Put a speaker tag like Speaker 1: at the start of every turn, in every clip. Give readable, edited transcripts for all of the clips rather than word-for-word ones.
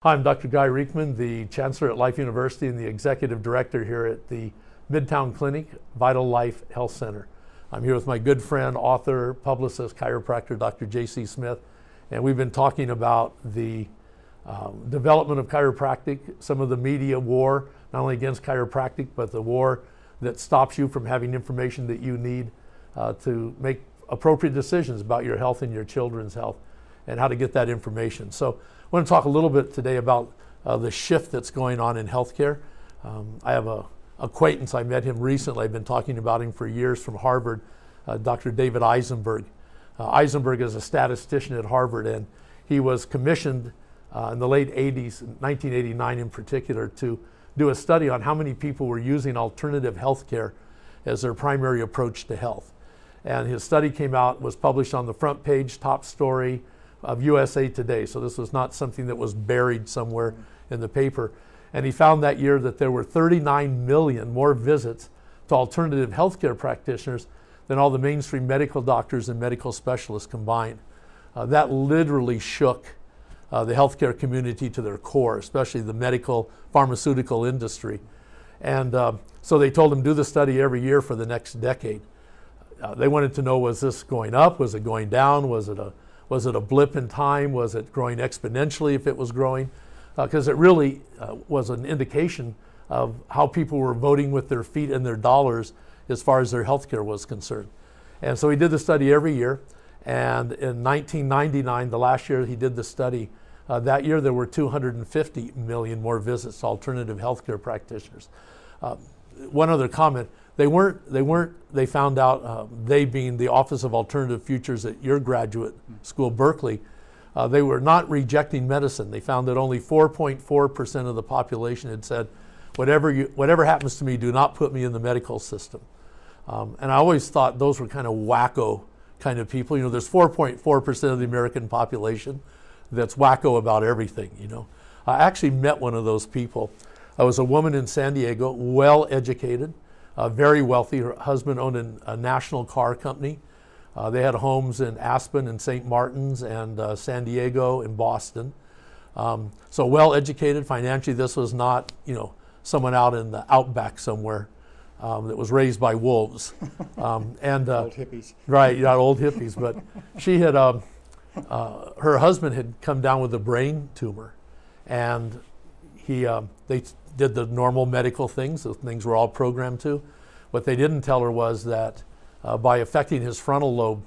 Speaker 1: Hi, I'm Dr. Guy Reekman, the Chancellor at Life University and the Executive Director here at the Midtown Clinic Vital Life Health Center. I'm here with my good friend, author, publicist, chiropractor, Dr. J.C. Smith, and we've been talking about the development of chiropractic, some of the media war, not only against chiropractic, but the war that stops you from having information that you need to make appropriate decisions about your health and your children's health and how to get that information. So I want to talk a little bit today about the shift that's going on in healthcare. I have an acquaintance, I met him recently, I've been talking about him for years, from Harvard, Dr. David Eisenberg. Eisenberg is a statistician at Harvard, and he was commissioned in the late 80s, 1989 in particular, to do a study on how many people were using alternative healthcare as their primary approach to health. And his study came out, was published on the front page, top story of USA Today. So this was not something that was buried somewhere in the paper. And he found that year that there were 39 million more visits to alternative healthcare practitioners than all the mainstream medical doctors and medical specialists combined. That literally shook the healthcare community to their core, especially the medical pharmaceutical industry. And so they told him, do the study every year for the next decade. They wanted to know, was this going up? Was it going down? Was it a blip in time? Was it growing exponentially if it was growing? Because it really was an indication of how people were voting with their feet and their dollars as far as their healthcare was concerned. And so he did the study every year. And in 1999, the last year he did the study, that year there were 250 million more visits to alternative healthcare practitioners. One other comment, they found out, they being the Office of Alternative Futures at your graduate school, Berkeley, they were not rejecting medicine. They found that only 4.4% of the population had said, whatever happens to me, do not put me in the medical system. And I always thought those were kind of wacko kind of people. You know, there's 4.4% of the American population that's wacko about everything, you know. I actually met one of those people. I was a woman in San Diego, well educated, very wealthy. Her husband owned a national car company. They had homes in Aspen and St. Martin's and San Diego and Boston. So well educated financially. This was not, you know, someone out in the outback somewhere that was raised by wolves. And
Speaker 2: old hippies.
Speaker 1: Right, not old hippies. But she had, her husband had come down with a brain tumor, and they did the normal medical things. The things we're all programmed to. What they didn't tell her was that by affecting his frontal lobe,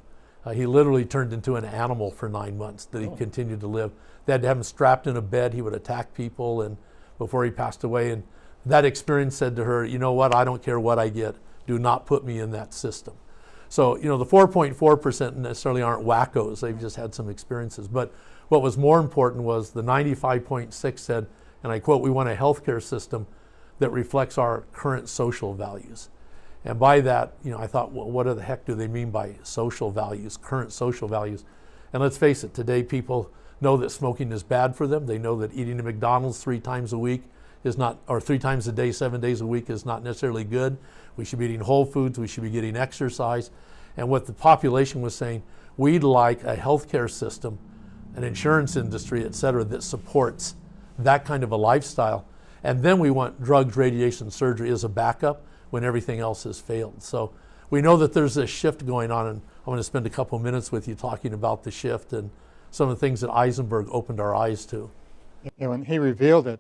Speaker 1: he literally turned into an animal for 9 months that he continued to live. They had to have him strapped in a bed. He would attack people, and before he passed away. And that experience said to her, you know what, I don't care what I get. Do not put me in that system. So, you know, the 4.4% necessarily aren't wackos. They've just had some experiences. But what was more important was the 95.6 said, and I quote, we want a healthcare system that reflects our current social values. And by that, you know, I thought, well, what the heck do they mean by social values, current social values? And let's face it, today people know that smoking is bad for them. They know that eating at McDonald's 3 times a week is not, or 3 times a day, 7 days a week is not necessarily good. We should be eating whole foods. We should be getting exercise. And what the population was saying, we'd like a healthcare system, an insurance industry, et cetera, that supports that kind of a lifestyle. And then we want drugs, radiation, surgery as a backup when everything else has failed. So we know that there's this shift going on, and I want to spend a couple minutes with you talking about the shift and some of the things that Eisenberg opened our eyes to.
Speaker 2: Yeah, when he revealed that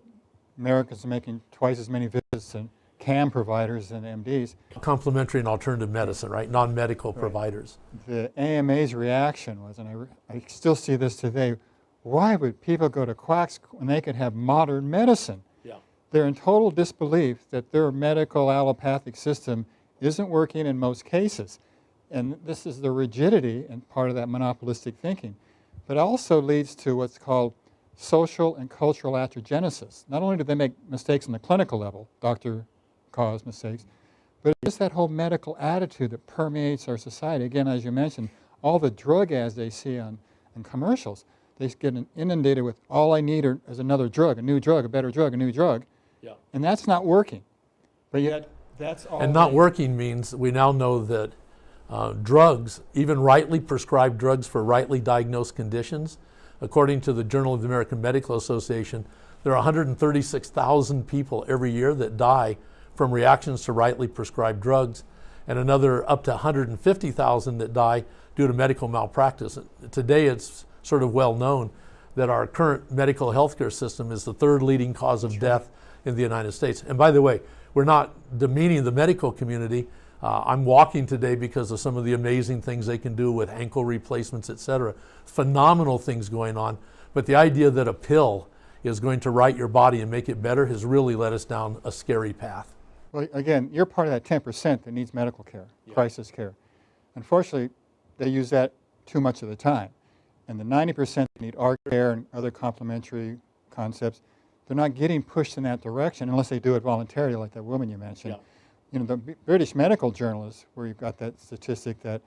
Speaker 2: Americans are making twice as many visits to CAM providers than MDs.
Speaker 1: Complementary and alternative medicine, right? Non-medical providers.
Speaker 2: The AMA's reaction was, and I still see this today, why would people go to quacks when they could have modern medicine?
Speaker 1: Yeah.
Speaker 2: They're in total disbelief that their medical allopathic system isn't working in most cases. And this is the rigidity and part of that monopolistic thinking. But it also leads to what's called social and cultural atrogenesis. Not only do they make mistakes on the clinical level, doctor caused mistakes, but it's that whole medical attitude that permeates our society. Again, as you mentioned, all the drug ads they see on commercials, they get inundated with all I need is another drug, a new drug, a better drug, a new drug.
Speaker 1: Yeah.
Speaker 2: And that's not working. But yet, that's all.
Speaker 1: And not working means we now know that drugs, even rightly prescribed drugs for rightly diagnosed conditions, according to the Journal of the American Medical Association, There are 136,000 people every year that die from reactions to rightly prescribed drugs, and another up to 150,000 that die due to medical malpractice. Today it's sort of well known that our current medical healthcare system is the third leading cause of death in the United States. And by the way, we're not demeaning the medical community. I'm walking today because of some of the amazing things they can do with ankle replacements, et cetera. Phenomenal things going on. But the idea that a pill is going to right your body and make it better has really led us down a scary path.
Speaker 2: Well, again, you're part of that 10% that needs medical care, crisis care. Unfortunately, they use that too much of the time. And the 90% that need our care and other complementary concepts, they're not getting pushed in that direction unless they do it voluntarily, like that woman you mentioned. You know, the British Medical Journal is where you've got that statistic that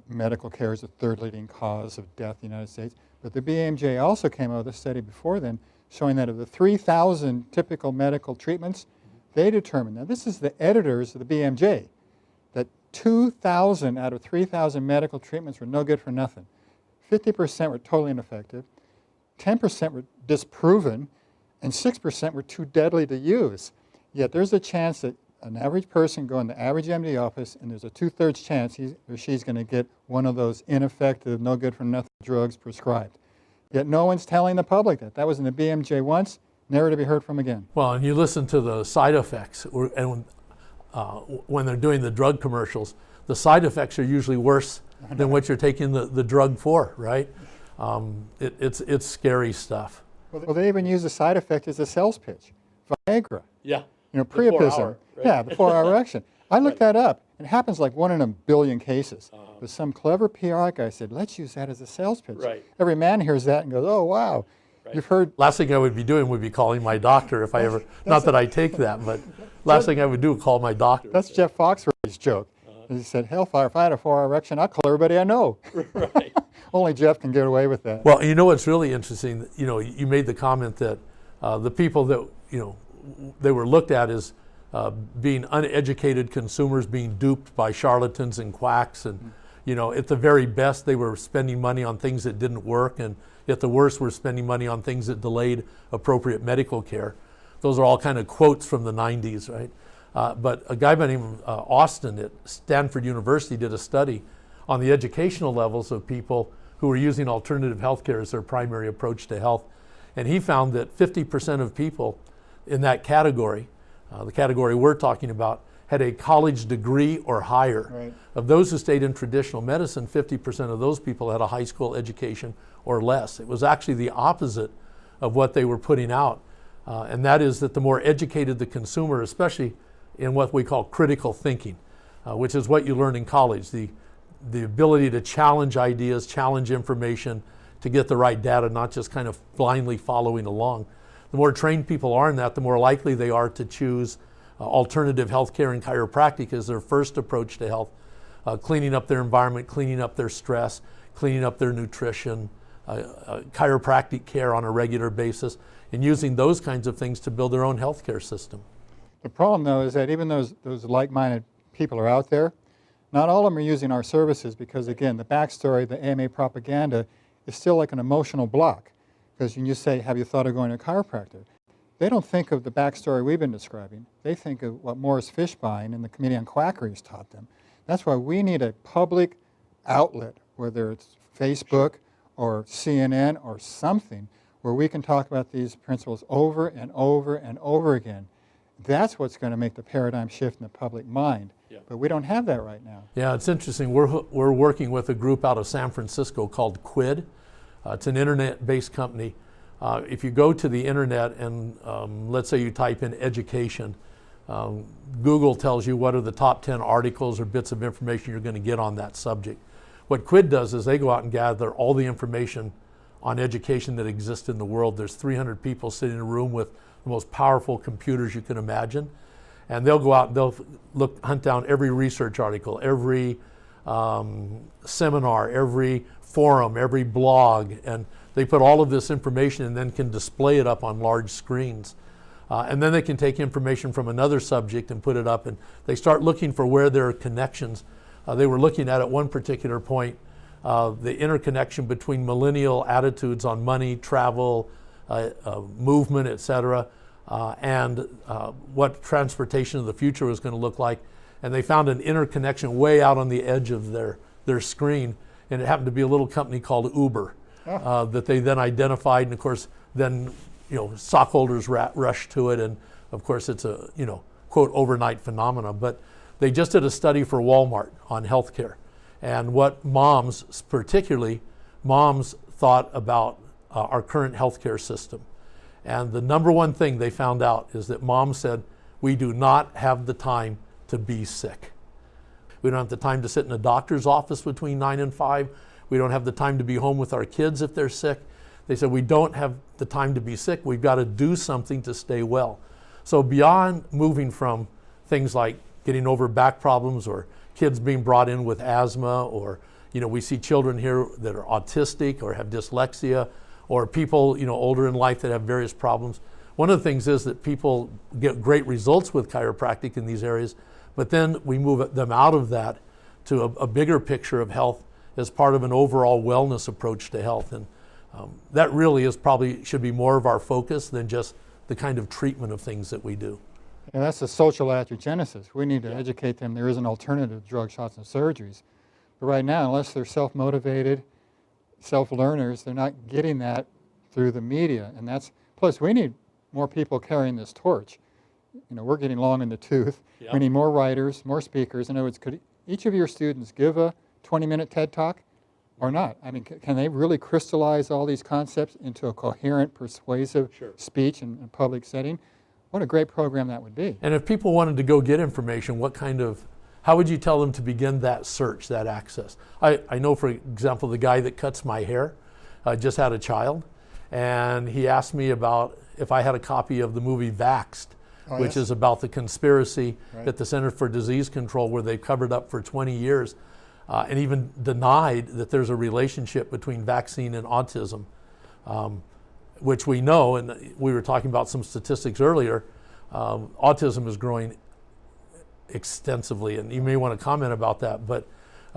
Speaker 2: medical care is the third leading cause of death in the United States. But the BMJ also came out with a study before then showing that of the 3,000 typical medical treatments, they determined, now this is the editors of the BMJ, that 2,000 out of 3,000 medical treatments were no good for nothing. 50% were totally ineffective, 10% were disproven, and 6% were too deadly to use. Yet there's a chance that an average person go in the average MD office and there's a 2/3 chance he or she's going to get one of those ineffective, no good for nothing drugs prescribed. Yet no one's telling the public that. That was in the BMJ once, never to be heard from again.
Speaker 1: Well, and you listen to the side effects, and when they're doing the drug commercials, the side effects are usually worse than what you're taking the drug for, right? It's scary stuff.
Speaker 2: Well, they even use the side effect as a sales pitch. Viagra.
Speaker 1: Yeah.
Speaker 2: You know, Priapism.
Speaker 1: Right?
Speaker 2: Yeah, the 4-hour erection. I looked that up. It happens like 1 in a billion cases. But some clever PR guy said, let's use that as a sales pitch.
Speaker 1: Right.
Speaker 2: Every man hears that and goes, oh, wow.
Speaker 1: Right.
Speaker 2: You've heard.
Speaker 1: Last thing I would be doing would be calling my doctor if I ever, not that I take that, but last thing I would do is call my doctor.
Speaker 2: That's Jeff Foxworthy's joke. He said, hellfire, if I had a 4-hour erection, I'd call everybody I know.
Speaker 1: Right.
Speaker 2: Only Jeff can get away with that.
Speaker 1: Well, you know what's really interesting? You know, you made the comment that the people that, you know, they were looked at as being uneducated consumers, being duped by charlatans and quacks, and you know, at the very best they were spending money on things that didn't work, and at the worst we're spending money on things that delayed appropriate medical care. Those are all kind of quotes from the 90s, right? But a guy by the name of Austin at Stanford University did a study on the educational levels of people who were using alternative healthcare as their primary approach to health. And he found that 50% of people in that category, the category we're talking about, had a college degree or higher.
Speaker 2: Right.
Speaker 1: Of those who stayed in traditional medicine, 50% of those people had a high school education or less. It was actually the opposite of what they were putting out. And that is that the more educated the consumer, especially in what we call critical thinking, which is what you learn in college, the ability to challenge ideas, challenge information, to get the right data, not just kind of blindly following along. The more trained people are in that, the more likely they are to choose alternative healthcare and chiropractic as their first approach to health, cleaning up their environment, cleaning up their stress, cleaning up their nutrition, chiropractic care on a regular basis, and using those kinds of things to build their own healthcare system.
Speaker 2: The problem, though, is that even those like-minded people are out there, not all of them are using our services because, again, the backstory, the AMA propaganda, is still like an emotional block. Because when you say, have you thought of going to a chiropractor? They don't think of the backstory we've been describing. They think of what Morris Fishbein and the Committee on Quackery has taught them. That's why we need a public outlet, whether it's Facebook or CNN or something, where we can talk about these principles over and over and over again. That's what's going to make the paradigm shift in the public mind. Yeah. But we don't have that right now. Yeah,
Speaker 1: it's interesting. We're working with a group out of San Francisco called Quid. It's an internet-based company. If you go to the internet and let's say you type in education, Google tells you what are the top 10 articles or bits of information you're going to get on that subject. What Quid does is they go out and gather all the information on education that exists in the world. There's 300 people sitting in a room with the most powerful computers you can imagine. And they'll go out and they'll hunt down every research article, every seminar, every forum, every blog, and they put all of this information and then can display it up on large screens. And then they can take information from another subject and put it up, and they start looking for where there are connections. They were looking at one particular point, the interconnection between millennial attitudes on money, travel, movement, et cetera, and what transportation of the future was going to look like. And they found an interconnection way out on the edge of their screen, and it happened to be a little company called Uber that they then identified, and of course then stockholders rushed to it, and of course it's a quote overnight phenomena. But they just did a study for Walmart on healthcare and what moms, particularly moms, thought about our current healthcare system. And the number one thing they found out is that moms said, we do not have the time to be sick. We don't have the time to sit in a doctor's office between 9 and 5. We don't have the time to be home with our kids if they're sick. They said, we don't have the time to be sick. We've got to do something to stay well. So beyond moving from things like getting over back problems or kids being brought in with asthma, or we see children here that are autistic or have dyslexia, or people older in life that have various problems. One of the things is that people get great results with chiropractic in these areas, but then we move them out of that to a bigger picture of health as part of an overall wellness approach to health. And that really probably should be more of our focus than just the kind of treatment of things that we do.
Speaker 2: And that's the social atherogenesis. We need to educate them there is an alternative to drug, shots, and surgeries. But right now, unless they're self-motivated, self-learners, they're not getting that through the media. And plus we need more people carrying this torch. We're getting long in the tooth. Yep. We need more writers, more speakers. In other words, could each of your students give a 20-minute TED Talk or not? I mean, can they really crystallize all these concepts into a coherent, persuasive speech in a public setting? What a great program that would be.
Speaker 1: And if people wanted to go get information, how would you tell them to begin that search, that access? I know, for example, the guy that cuts my hair just had a child, and he asked me about if I had a copy of the movie Vaxxed, which is about the conspiracy at the Center for Disease Control, where they've covered up for 20 years and even denied that there's a relationship between vaccine and autism, which we know, and we were talking about some statistics earlier. Autism is growing extensively, and you may want to comment about that. But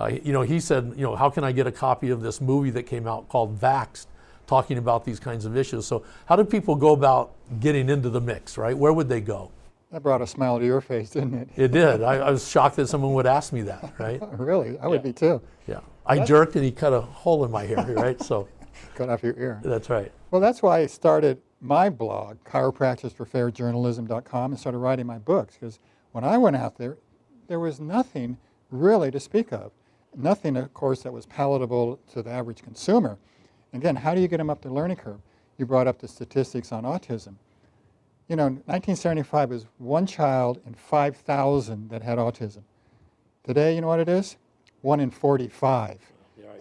Speaker 1: he said, how can I get a copy of this movie that came out called Vaxxed, talking about these kinds of issues? So how do people go about getting into the mix, right? Where would they go?
Speaker 2: That brought a smile to your face, didn't it?
Speaker 1: It did. I was shocked that someone would ask me that, right?
Speaker 2: Really? I would be too.
Speaker 1: Yeah. I jerked and he cut a hole in my hair, right? So
Speaker 2: cut off your ear.
Speaker 1: That's right.
Speaker 2: Well, that's why I started my blog, chiropracticeforfairjournalism.com, and started writing my books, because when I went out there, there was nothing really to speak of. Nothing, of course, that was palatable to the average consumer. Again, how do you get them up the learning curve? You brought up the statistics on autism. 1975 was 1 child in 5,000 that had autism. Today, you know what it is? 1 in 45.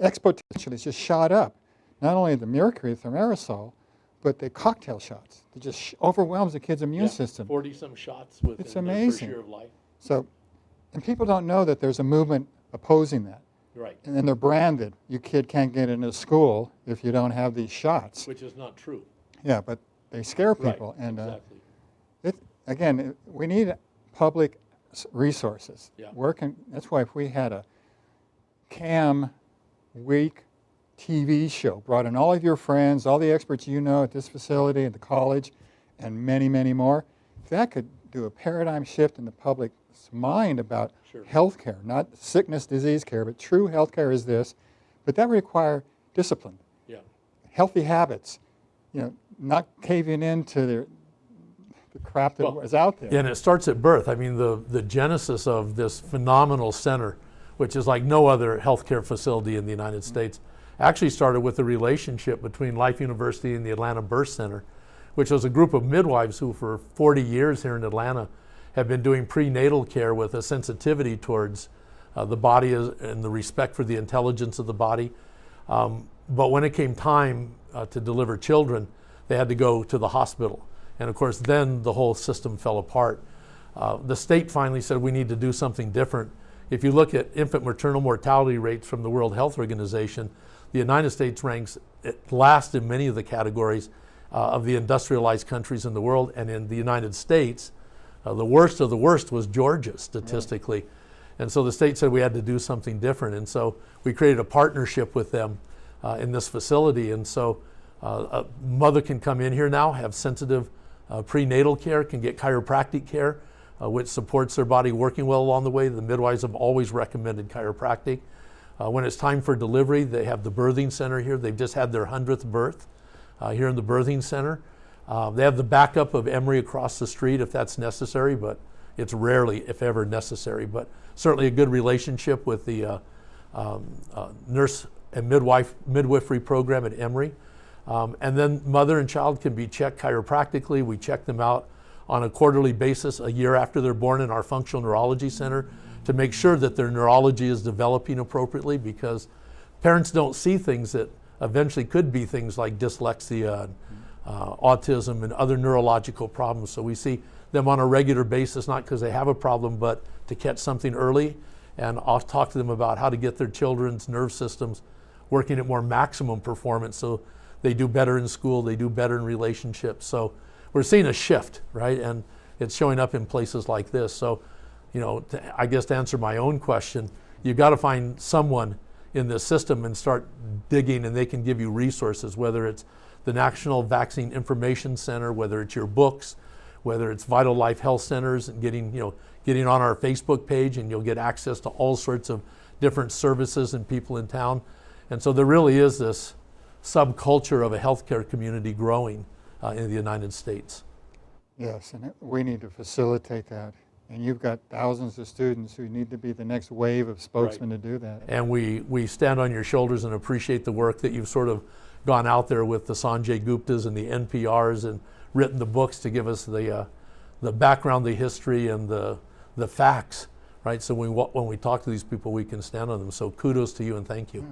Speaker 2: Exponentially, it's just shot up. Not only the mercury from aerosol, but the cocktail shots. It just overwhelms the kid's immune system.
Speaker 1: 40-some shots within
Speaker 2: it's amazing.
Speaker 1: The first year of life.
Speaker 2: So, and people don't know that there's a movement opposing that.
Speaker 1: Right.
Speaker 2: And then they're branded. Your kid can't get into school if you don't have these shots.
Speaker 1: Which is not true.
Speaker 2: Yeah, but they scare people.
Speaker 1: Right,
Speaker 2: and
Speaker 1: exactly.
Speaker 2: Again, we need public resources.
Speaker 1: Yeah.
Speaker 2: That's why if we had a CAM week TV show, brought in all of your friends, all the experts at this facility, at the college, and many, many more, that could do a paradigm shift in the public's mind about healthcare, not sickness, disease care, but true healthcare is this. But that would require discipline, healthy habits, not caving into the crap that was out there.
Speaker 1: Yeah, and it starts at birth. I mean, the genesis of this phenomenal center, which is like no other healthcare facility in the United States, actually started with a relationship between Life University and the Atlanta Birth Center, which was a group of midwives who for 40 years here in Atlanta have been doing prenatal care with a sensitivity towards the body and the respect for the intelligence of the body. But when it came time to deliver children, they had to go to the hospital. And of course, then the whole system fell apart. The state finally said we need to do something different. If you look at infant maternal mortality rates from the World Health Organization, the United States ranks last in many of the categories of the industrialized countries in the world. And in the United States, the worst of the worst was Georgia statistically. And so the state said we had to do something different. And so we created a partnership with them in this facility. And so A mother can come in here now, have sensitive prenatal care, can get chiropractic care, which supports their body working well along the way. The midwives have always recommended chiropractic. When it's time for delivery, they have the birthing center here. They've just had their 100th birth here in the birthing center. They have the backup of Emory across the street if that's necessary, but it's rarely, if ever, necessary. But certainly a good relationship with the nurse and midwifery program at Emory. And then mother and child can be checked chiropractically. We check them out on a quarterly basis a year after they're born in our functional neurology center to make sure that their neurology is developing appropriately, because parents don't see things that eventually could be things like dyslexia, autism, and other neurological problems. So we see them on a regular basis, not because they have a problem, but to catch something early. And I'll talk to them about how to get their children's nerve systems working at more maximum performance so they do better in school, they do better in relationships. So we're seeing a shift, right? And it's showing up in places like this. So, you know, I guess to answer my own question, you've got to find someone in this system and start digging, and they can give you resources, whether it's the National Vaccine Information Center, whether it's your books, whether it's Vital Life Health Centers, and getting on our Facebook page, and you'll get access to all sorts of different services and people in town. And so there really is this subculture of a healthcare community growing in the United States.
Speaker 2: Yes, and we need to facilitate that. And you've got thousands of students who need to be the next wave of spokesmen to do that.
Speaker 1: And we stand on your shoulders and appreciate the work that you've sort of gone out there with the Sanjay Guptas and the NPRs and written the books to give us the background, the history, and the facts, right? So when we talk to these people, we can stand on them. So kudos to you and thank you.